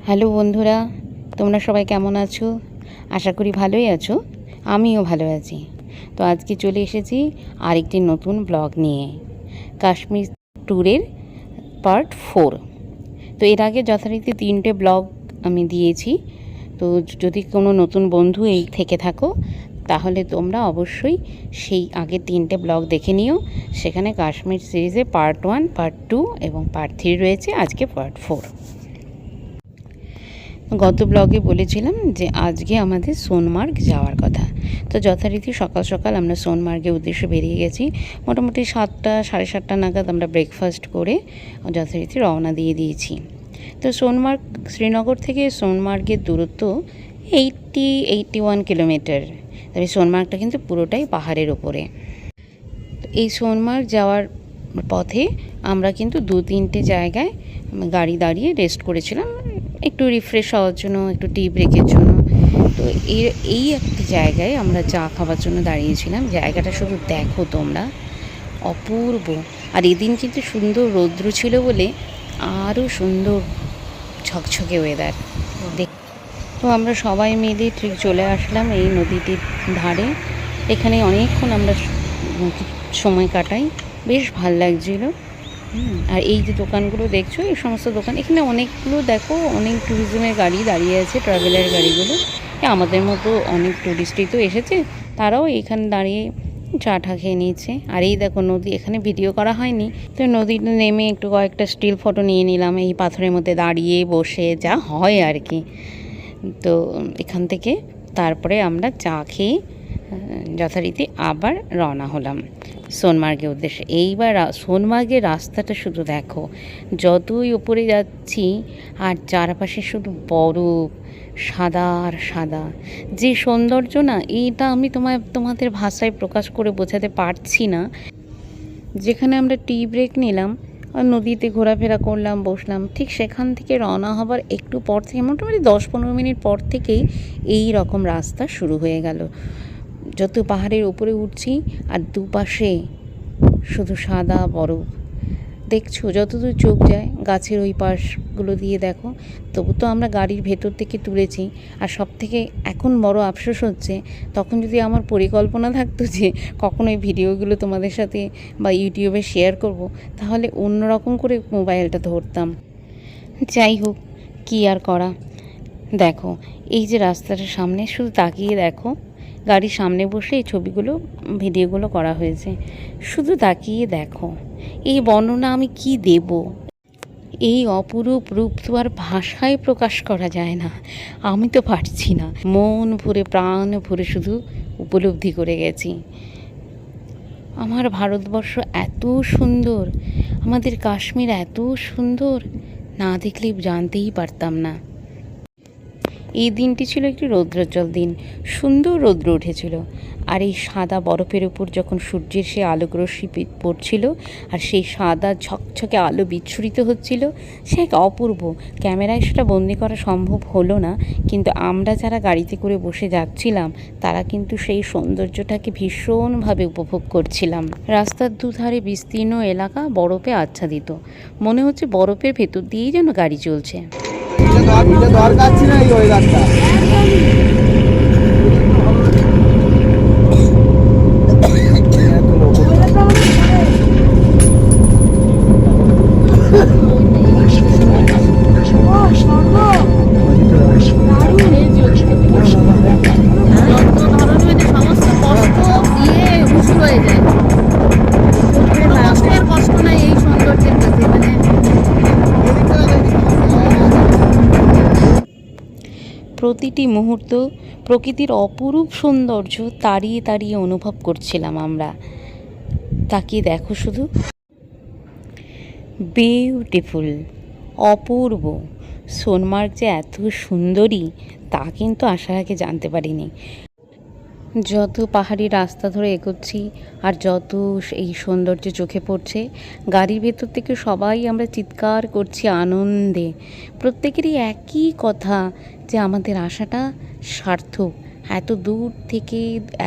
Hello বন্ধুরা, তোমরা সবাই কেমন আছো? আশা করি ভালোই আছো। আমিও ভালো আছি। তো আজকে চলে এসেছি আরেকটি নতুন ব্লগ নিয়ে, কাশ্মীর ট্যুরের পার্ট 4। তো এর আগে যথারীতি 3টে ব্লগ আমি দিয়েছি। তো যদি কোনো নতুন বন্ধু এই থেকে থাকো তাহলে তোমরা অবশ্যই সেই আগের 3টে ব্লগ দেখে নিও। সেখানে কাশ্মীর সিরিজে পার্ট 1, পার্ট 2 এবং পার্ট 3 রয়েছে, আজকে পার্ট 4। গত ব্লগে বলেছিলাম যে আজকে আমাদের সোনমার্গ যাওয়ার কথা। তো যথারীতি সকাল সকাল আমরা সোনমার্গের উদ্দেশ্যে বেরিয়ে গেছি। মোটামুটি 7টা সাড়ে 7টা নাগাদ আমরা ব্রেকফাস্ট করে যথারীতি রওনা দিয়ে দিয়েছি। তো সোনমার্গ, শ্রীনগর থেকে সোনমার্গের দূরত্ব 81 কিলোমিটার। তবে সোনমার্গটা কিন্তু পুরোটাই পাহাড়ের ওপরে। এই সোনমার্গ যাওয়ার পথে আমরা কিন্তু 2-3টে জায়গায় গাড়ি দাঁড়িয়ে রেস্ট করেছিলাম, একটু রিফ্রেশ হওয়ার জন্য, একটু টি ব্রেকের জন্য। তো এই একটি জায়গায় আমরা চা খাওয়ার জন্য দাঁড়িয়েছিলাম। জায়গাটা শুধু দেখো তোমরা, অপূর্ব। আর এদিন কিন্তু সুন্দর রৌদ্র ছিল বলে আরও সুন্দর ঝকঝকে ওয়েদার। তো আমরা সবাই মিলে ঠিক চলে আসলাম এই নদীটির ধারে। এখানে অনেকক্ষণ আমরা সময় কাটাই, বেশ ভাল লাগছিল। আর এই যে দোকানগুলো দেখছো, এই সমস্ত দোকান, এখানে অনেকগুলো দেখো, অনেক ট্যুরিজমের গাড়ি দাঁড়িয়ে আছে, ট্রাভেলার গাড়িগুলো। আমাদের মতো অনেক ট্যুরিস্টই তো এসেছে, তারাও এখানে দাঁড়িয়ে চা টা খেয়ে নিয়েছে। আর এই দেখো নদী, এখানে ভিডিও করা হয়নি, তো নদীতে নেমে একটু কয়েকটা স্টিল ফটো নিয়ে নিলাম, এই পাথরের মধ্যে দাঁড়িয়ে বসে যা হয় আর কি। তো এখান থেকে তারপরে আমরা চা খেয়ে যথারীতি আবার রওনা হলাম সোনমার্গের উদ্দেশ্যে। এইবার সোনমার্গের রাস্তাটা শুধু দেখো, যতই উপরে যাচ্ছি আর চারপাশে শুধু বরফ, সাদা আর সাদা। যে সৌন্দর্য না, এইটা আমি তোমাদের ভাষায় প্রকাশ করে বোঝাতে পারছি না। যেখানে আমরা টি ব্রেক নিলাম আর নদীতে ঘোরাফেরা করলাম, বসলাম, ঠিক সেখান থেকে রওনা হবার একটু পর থেকে, মোটামুটি 10-15 মিনিট পর থেকেই এই রকম রাস্তা শুরু হয়ে গেল। যত পাহাড়ের উপরে উঠছি আর দুপাশে শুধু সাদা বরফ দেখছো, যতদূর চোখ যায়। গাছের ওই পাশগুলো দিয়ে দেখো। তবু তো আমরা গাড়ির ভেতর থেকে তুলেছি। আর সব থেকে এখন বড় আফসোস হচ্ছে, তখন যদি আমার পরিকল্পনা থাকতো যে কখনো এই ভিডিওগুলো তোমাদের সাথে বা ইউটিউবে শেয়ার করব, তাহলে অন্যরকম করে মোবাইলটা ধরতাম। যাই হোক, কী আর করা। দেখো এই যে রাস্তাটার সামনে, শুধু তাকিয়ে দেখো, গাড়ির সামনে বসে এই ছবিগুলো, ভিডিওগুলো করা হয়েছে। শুধু তাকিয়ে দেখো, এই বর্ণনা আমি কি দেব? এই অপরূপ রূপ তো আর ভাষায় প্রকাশ করা যায় না, আমি তো পারছি না। মন ভরে, প্রাণ ভরে শুধু উপলব্ধি করে গেছি। আমার ভারতবর্ষ এত সুন্দর, আমাদের কাশ্মীর এত সুন্দর, না দেখলে জানতেই পারতাম না। এই দিনটি ছিল একটি রৌদ্রোজ্জ্বল দিন, সুন্দর রৌদ্র উঠেছিল। আর এই সাদা বরফের উপর যখন সূর্যের সে আলোকরশ্মি পড়ছিল আর সেই সাদা ঝকঝকে আলো বিচ্ছুরিত হচ্ছিল, সে এক অপূর্ব। ক্যামেরায় সেটা বন্দি করা সম্ভব হলো না, কিন্তু আমরা যারা গাড়িতে করে বসে যাচ্ছিলাম তারা কিন্তু সেই সৌন্দর্যটাকে ভীষণভাবে উপভোগ করছিলাম। রাস্তার দুধারে বিস্তীর্ণ এলাকা বরফে আচ্ছাদিত, মনে হচ্ছে বরফের ভেতর দিয়েই যেন গাড়ি চলছে। দরকার ছিল এই ওয়েদারটা। প্রতিটি মুহূর্ত প্রকৃতির অপরূপ সৌন্দর্য তাড়িয়ে তাড়িয়ে অনুভব করছিলাম আমরা। তাকিয়ে দেখো শুধু, বিউটিফুল, অপূর্ব। সোনমার্গ যে এত সুন্দরী তা কিন্তু আসার আগে জানতে পারিনি। যত পাহাড়ি রাস্তা ধরে এগোচ্ছি আর যত এই সৌন্দর্য চোখে পড়ছে, গাড়ির ভেতর থেকে সবাই আমরা চিৎকার করছি আনন্দে। প্রত্যেকেরই একই কথা যে আমাদের আশাটা সার্থক। এত দূর থেকে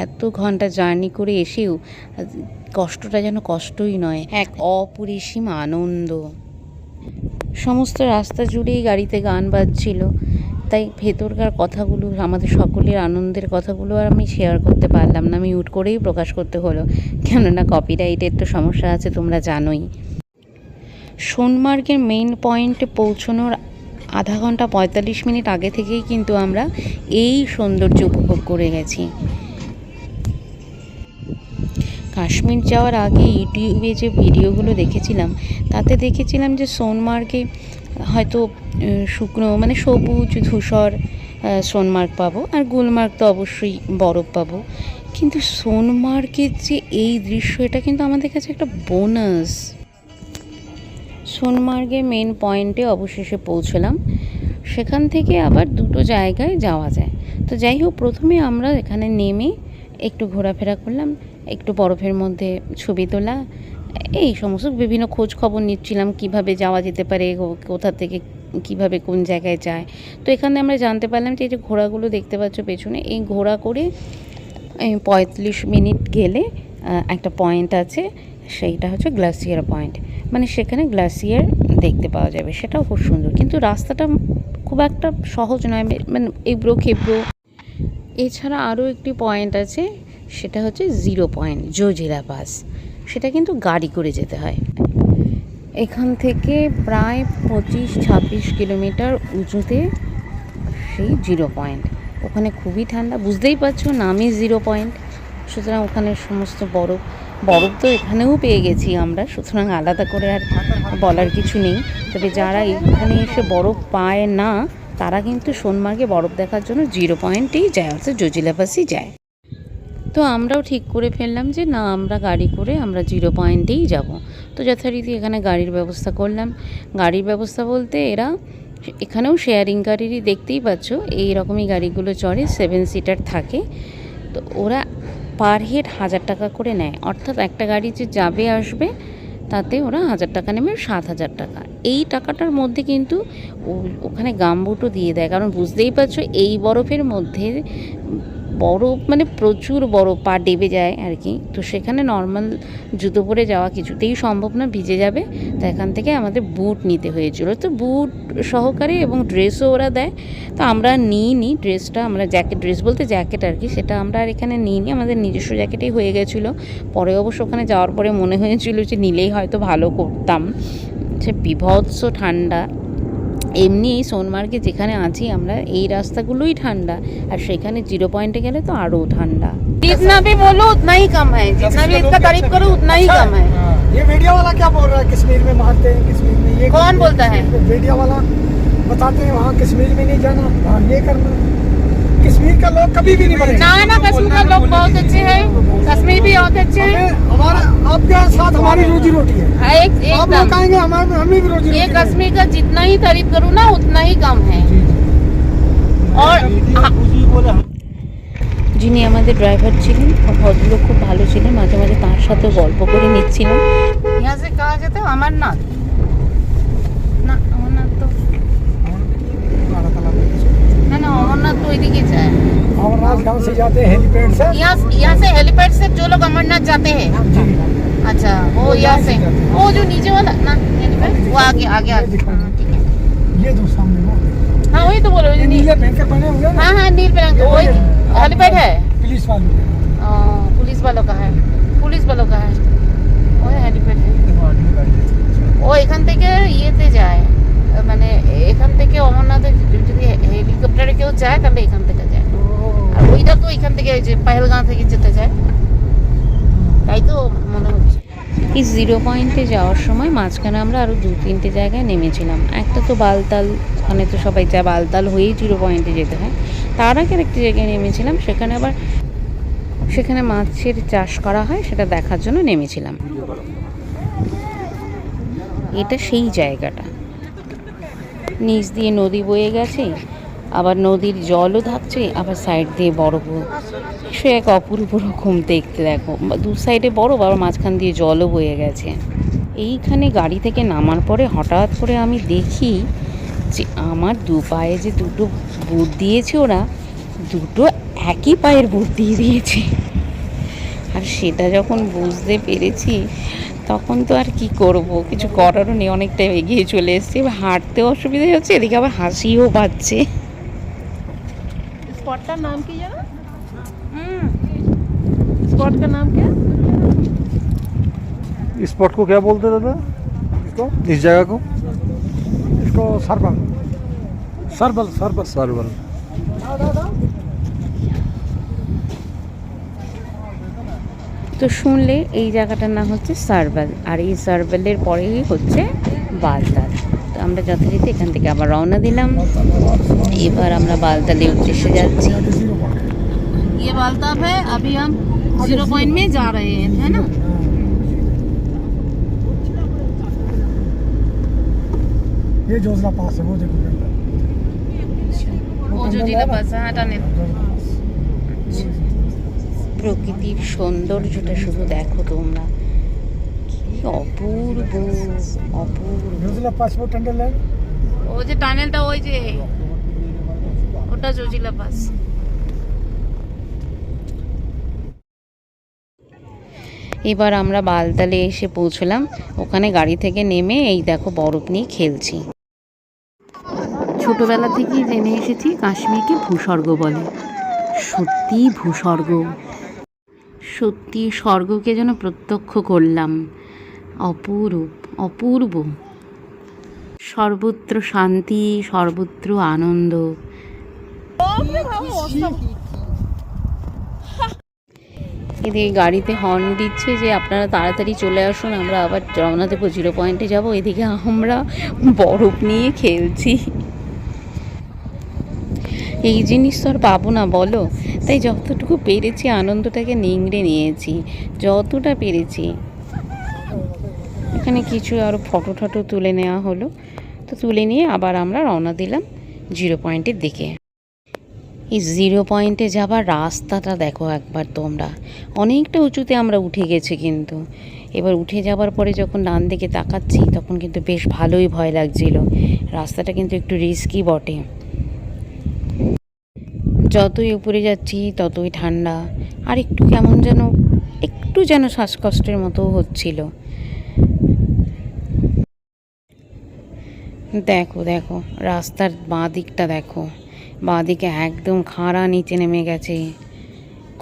এত ঘন্টা জার্নি করে এসেও কষ্টটা যেন কষ্টই নয়, এক অপরিসীম আনন্দ। সমস্ত রাস্তা জুড়েই গাড়িতে গান বাজছিল, তাই ভেতরকার কথাগুলো, আমাদের সকলের আনন্দের কথাগুলো আর আমি শেয়ার করতে পারলাম না, মিউট করেই প্রকাশ করতে হলো, কেননা কপিরাইটের তো সমস্যা আছে তোমরা জানোই। সোনমার্গের মেইন পয়েন্টে পৌঁছানোর আধা ঘন্টা 45 মিনিট আগে থেকেই কিন্তু আমরা এই সৌন্দর্য উপভোগ করে গেছি। কাশ্মীর যাওয়ার আগে ইউটিউবে যে ভিডিওগুলো দেখেছিলাম তাতে দেখেছিলাম যে সোনমার্গে হয়তো শুকনো মানে সবুজ ধূসর সোনমার্গ পাবো, আর গুলমার্গ তো অবশ্যই বরফ পাবো, কিন্তু সোনমার্গের যে এই দৃশ্য, এটা কিন্তু আমাদের কাছে একটা বোনাস। সোনমার্গের মেন পয়েন্টে অবশেষে পৌঁছলাম, সেখান থেকে আবার দুটো জায়গায় যাওয়া যায়। তো যাই হোক, প্রথমে আমরা এখানে নেমে একটু ঘোরাফেরা করলাম, একটু বরফের মধ্যে ছবি তোলা, এই সমস্ত বিভিন্ন খোঁজ খবর নিচ্ছিলাম কিভাবে যাওয়া যেতে পারে, কোথা থেকে কিভাবে কোন জায়গায় যায়। তো এখানে আমরা জানতে পারলাম যে এই যে ঘোড়াগুলো দেখতে পাচ্ছ পেছনে, এই ঘোড়া করে 45 মিনিট গেলে একটা পয়েন্ট আছে, সেইটা হচ্ছে গ্লাসিয়ার পয়েন্ট, মানে সেখানে গ্লাসিয়ার দেখতে পাওয়া যাবে, সেটাও খুব সুন্দর। কিন্তু রাস্তাটা খুব একটা সহজ নয়, মানে এবড়ো খেবড়ো। এছাড়া আরও একটি পয়েন্ট আছে, সেটা হচ্ছে 0 পয়েন্ট জোজিলা পাস, সেটা কিন্তু গাড়ি করে যেতে হয়। এখান থেকে প্রায় 25-26 কিলোমিটার উঁচুতে সেই 0 পয়েন্ট। ওখানে খুবই ঠান্ডা, বুঝতেই পারছো নামই 0 পয়েন্ট, সুতরাং ওখানে সমস্ত বরফ তো এখানেও পেয়ে গেছি আমরা, সুতরাং আলাদা করে আর বলার কিছু নেই। তবে যারা এখানে এসে বরফ পায় না, তারা কিন্তু সোনমার্গে বরফ দেখার জন্য 0 পয়েন্টেই যায়, অর্থাৎ জোজিলা পাসই যায়। তো আমরাও ঠিক করে ফেললাম যে না, আমরা গাড়ি করে আমরা 0 পয়েন্টেই যাব। তো যথারীতি এখানে গাড়ির ব্যবস্থা করলাম। গাড়ির ব্যবস্থা বলতে এরা এখানেও শেয়ারিং গাড়িরই, দেখতেই পাচ্ছ এই রকমই গাড়িগুলো চড়ে, 7 সিটার থাকে। তো ওরা পার হেড 1000 টাকা করে নেয়, অর্থাৎ একটা গাড়ি যে যাবে আসবে তাতে ওরা 1000 টাকা নেবে, 7000 টাকা। এই টাকাটার মধ্যে কিন্তু ওখানে গামবুটও দিয়ে দেয়, কারণ বুঝতেই পারছো এই বরফের মধ্যে বরফ মানে প্রচুর বরফ, পা ডেবে যায় আর কি। তো সেখানে নর্মাল জুতো পরে যাওয়া কিছুতেই সম্ভব না, ভিজে যাবে। তো এখান থেকে আমাদের বুট নিতে হয়েছিল, তো বুট সহকারে এবং ড্রেসও ওরা দেয়। তো আমরা নিইনি ড্রেসটা, আমরা ড্রেস বলতে জ্যাকেট আর কি, সেটা আমরা আর এখানে নিইনি, আমাদের নিজস্ব জ্যাকেটেই হয়ে গেছিলো। পরে অবশ্য ওখানে যাওয়ার পরে মনে হয়েছিল যে নিলেই হয়তো ভালো করতাম, সে বিভৎস ঠান্ডা। এমনি এই সোনমার্গে যেখানে আছি আমরা, এই রাস্তাগুলোই ঠান্ডা, আর সেখানে 0 পয়েন্টে গেলে তো আরও ঠান্ডা। जितना भी बोलो उतना ही कम है, जितना भी इसका तारीफ करो उतना ही कम है। ये मीडिया वाला क्या बोल रहा है, कश्मीर में मारते हैं, कश्मीर में ये कौन बोलता है? मीडिया वाला बताते हैं वहाँ कश्मीर में नहीं जाना, वहाँ ये करना। कश्मीर का लोग कभी भी नहीं बनेगा। ना कश्मीर का लोग बहुत अच्छे हैं, कश्मीर भी बहुत अच्छे हैं। हमारा आपके साथ हमारी रोजी रोटी है, आप एकदम लोग आएंगे हमें भी रोजी ये रोटी कश्मीर का जितना ही तारीफ करूँ ना उतना ही कम है। और যিনি আমাদের ড্রাইভার ছিলেন, ভদ্রলোক খুব ভালো ছিলেন, মাঝে মাঝে তার সাথে গল্প করে নিচ্ছিলাম। यहाँ से कहा जाता है अमरनाथ, ना अमरनाथ तो ना ना, अमरनाथ तो इधर जाए। अमरनाथ गांव से जाते हैं हेलीपैड से, यहाँ से हेलीपैड से जो लोग अमरनाथ जाते हैं, अच्छा वो यहाँ से, वो जो नीचे वाला ना हेलीपैड, वो आगे आगे आगे, हाँ, ठीक है। ये जो सामने वो हाँ वही तो बोलो, ये नीले पहन के बने हुए ना, हाँ हाँ नील रंग का वही हेलीपैड है, पुलिस वाले पुलिस वालों का है, पुलिस वालों का है, वो हेलीपैड है। ও এখান থেকে ইয়েতে যায়, মানে এখান থেকে অমরনাথে যদি হেলিকপ্টারে কেউ যায় তাহলে এখান থেকে যায়, আর ওইটা তো এখান থেকে ওই যে পাহেলগাঁও থেকে যেতে যায়, তাই তো মনে হচ্ছে। এই 0 পয়েন্টে যাওয়ার সময় মাঝখানে আমরা আরও 2-3টে জায়গায় নেমেছিলাম। একটা তো বালতাল, ওখানে তো সবাই যায়, বালতাল হয়েই 0 পয়েন্টে যেতে হয়। তার আগে আরেকটি জায়গায় নেমেছিলাম, সেখানে আবার সেখানে মাছের চাষ করা হয়, সেটা দেখার জন্য নেমেছিলাম। এটা সেই জায়গাটা, নিচ দিয়ে নদী বয়ে গেছে, আবার নদীর জলও থাকছে, আবার সাইড দিয়ে বরফও, সে এক অপূর্ব রকম দেখতে। দেখো দু সাইডে বরফ, আবার মাঝখান দিয়ে জলও বয়ে গেছে। এইখানে গাড়ি থেকে নামার পরে হঠাৎ করে আমি দেখি যে আমার দু পায়ে যে দুটো বুট দিয়েছে ওরা, দুটো একই পায়ের বুট দিয়ে দিয়েছে। আর সেটা যখন বুঝতে পেরেছি তখন তো আর কি করব, কিছু করারও নেই, অনেকটা এগিয়ে চলে এসেছি। এবার হাঁটতেও অসুবিধা হচ্ছে, এদিকে আবার হাসিও পাচ্ছে। स्पॉट का नाम क्या है? स्पॉट का नाम क्या? इस स्पॉट को क्या बोलते दादा? इसको इस जगह को इसको सरबल सरबल सरबल सरवल। তো শুনলে এই জায়গাটার নাম হচ্ছে সার্ভাল, আর এই সার্ভালের পরেই হচ্ছে বালতাল। তো আমরা যথারীতি এখান থেকে আবার রওনা দিলাম। এবার আমরা বালতালের উদ্দেশ্যে যাচ্ছি। ये बालताब है, अभी हम 0 पॉइंट में जा रहे हैं, है ना? ये जोजला पास है, वो देखो वो जो जिला बस है हटाने। প্রকৃতির সৌন্দর্যটা শুধু দেখো তোমরা, কি অপূর্ব অপূর্ব। जोजला पास वो टंडल है। ও যে টানেলটা ওই যে ওটা জজিলা পাস। এবার আমরা বালতালে এসে পৌঁছলাম। ওখানে গাড়ি থেকে নেমে এই দেখো বরফ নিয়ে খেলছি। ছোটবেলা থেকেই জেনে এসেছি কাশ্মীরকে ভূস্বর্গ বলে। সত্যি ভূস্বর্গ, সত্যি স্বর্গকে যেন প্রত্যক্ষ করলাম। অপূরূপ অপূর্ব, সর্বত্র শান্তি, সর্বত্র আনন্দ। এদিকে গাড়িতে হর্ন দিচ্ছে যে আপনারা তাড়াতাড়ি চলে আসুন, আমরা আবার রওনা দেবো, 0 পয়েন্টে যাব। এদিকে আমরা বরফ নিয়ে খেলছি। এই জিনিস তো আর পাবো না বলো, তাই যতটুকু পেরেছি আনন্দটাকে নিংড়ে নিয়েছি, যতটা পেরেছি। এখানে কিছু আরও ফটো টটো তুলে নেওয়া হলো। তো তুলে নিয়ে আবার আমরা রওনা দিলাম 0 পয়েন্টের দিকে। এই 0 পয়েন্টে যাবার রাস্তাটা দেখো একবার তোমরা, অনেকটা উঁচুতে আমরা উঠে গেছি, কিন্তু এবার উঠে যাবার পরে যখন ডান দিকে তাকাচ্ছি তখন কিন্তু বেশ ভালোই ভয় লাগছিল। রাস্তাটা কিন্তু একটু রিস্কি বটে। যতই উপরে যাচ্ছি ততই ঠান্ডা, আর একটু কেমন যেন একটু যেন শ্বাসকষ্টের মতো হচ্ছিল। দেখো দেখো রাস্তার বাঁ দিকটা দেখো, বাঁ দিকে একদম খাড়া নিচে নেমে গেছে,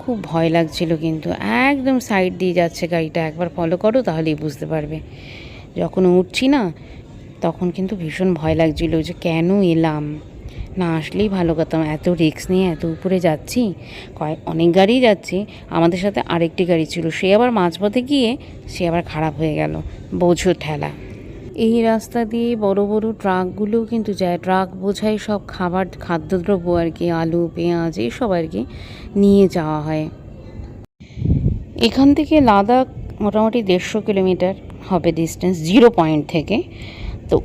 খুব ভয় লাগছিল। কিন্তু একদম সাইড দিয়ে যাচ্ছে গাড়িটা, একবার ফলো করো তাহলেই বুঝতে পারবে। যখন উঠছি না তখন কিন্তু ভীষণ ভয় লাগছিল যে কেন এলাম, না আসলেই ভালো করতাম। এত রিস্ক নিয়ে এত উপরে যাচ্ছি, অনেক গাড়ি যাচ্ছে, আমাদের সাথে আরেকটি গাড়ি ছিল, সে আবার মাঝপথে গিয়ে সে আবার খারাপ হয়ে গেল, বোঝো ঠেলা। এই রাস্তা দিয়ে বড় বড় ট্রাকগুলোও কিন্তু যায়, ট্রাক বোঝাই সব খাদ্যদ্রব্য আর কি, আলু পেঁয়াজ এইসব আর কি নিয়ে যাওয়া হয়। এখান থেকে লাদাখ মোটামুটি 150 কিলোমিটার হবে ডিস্টেন্স 0 পয়েন্ট থেকে। তো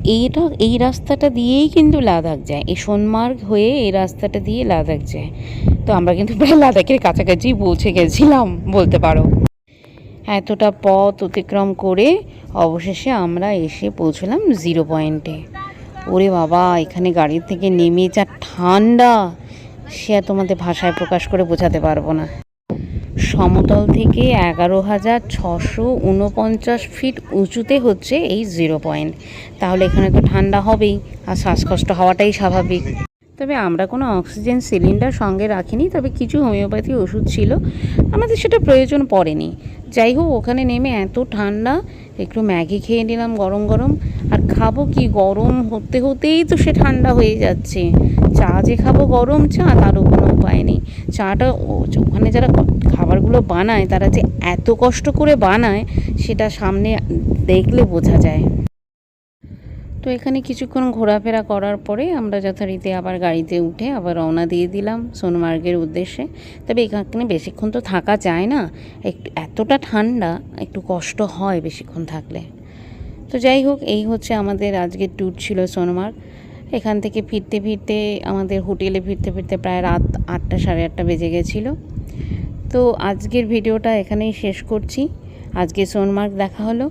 এই রাস্তাটা দিয়েই কিন্তু লাদাখ যায়, এই সোনমার্গ হয়ে এই রাস্তাটা দিয়ে লাদাখ যায়। তো আমরা কিন্তু প্রায় লাদাখের কাছাকাছি পৌঁছে গেছিলাম বলতে পারো। এতটা পথ অতিক্রম করে অবশেষে আমরা এসে পৌঁছলাম 0 পয়েন্টে। ওরে বাবা, এখানে গাড়ি থেকে নেমে যা ঠান্ডা সে আর তোমাদের ভাষায় প্রকাশ করে বোঝাতে পারবো না। সমতল থেকে 11,649 ফিট উঁচুতে হচ্ছে এই 0 পয়েন্ট। তাহলে এখানে তো ঠান্ডা হবেই, আর শ্বাসকষ্ট হওয়াটাই স্বাভাবিক। তবে আমরা কোনো অক্সিজেন সিলিন্ডার সঙ্গে রাখিনি, তবে কিছু হোমিওপ্যাথি ওষুধ ছিল, আমাদের সেটা প্রয়োজন পড়েনি। যাই হোক, ওখানে নেমে এত ঠান্ডা, একটু ম্যাগি খেয়ে নিলাম গরম গরম। আর খাবো কি, গরম হতে হতেই তো সে ঠান্ডা হয়ে যাচ্ছে। চা যে খাবো গরম চা, তারও কোনো উপায় নেই। চাটা ওখানে যারা খাবারগুলো বানায় তারা যে এত কষ্ট করে বানায় সেটা সামনে দেখলে বোঝা যায়। তো এখানে কিছুক্ষণ ঘোরাফেরা করার পরে আমরা যথারীতি আবার গাড়িতে উঠে আবার রওনা দিয়ে দিলাম সোনমার্গের উদ্দেশ্যে। তবে এখানে বেশিক্ষণ তো থাকা যায় না, একটু এতটা ঠান্ডা, একটু কষ্ট হয় বেশিক্ষণ থাকলে। তো যাই হোক, এই হচ্ছে আমাদের আজকের ট্যুর ছিল সোনমার্গ। এখান থেকে ফিরতে ফিরতে আমাদের হোটেলে ফিরতে ফিরতে প্রায় রাত 8টা 8:30 বেজে গেছিলো। তো আজকের ভিডিওটা এখানেই শেষ করছি। আজকে সোনমার্গ দেখা হলো,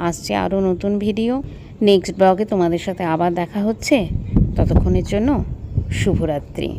আসছে আরও নতুন ভিডিও। নেক্সট ব্লগে তোমাদের সাথে আবার দেখা হচ্ছে। ততক্ষণের জন্য শুভরাত্রি।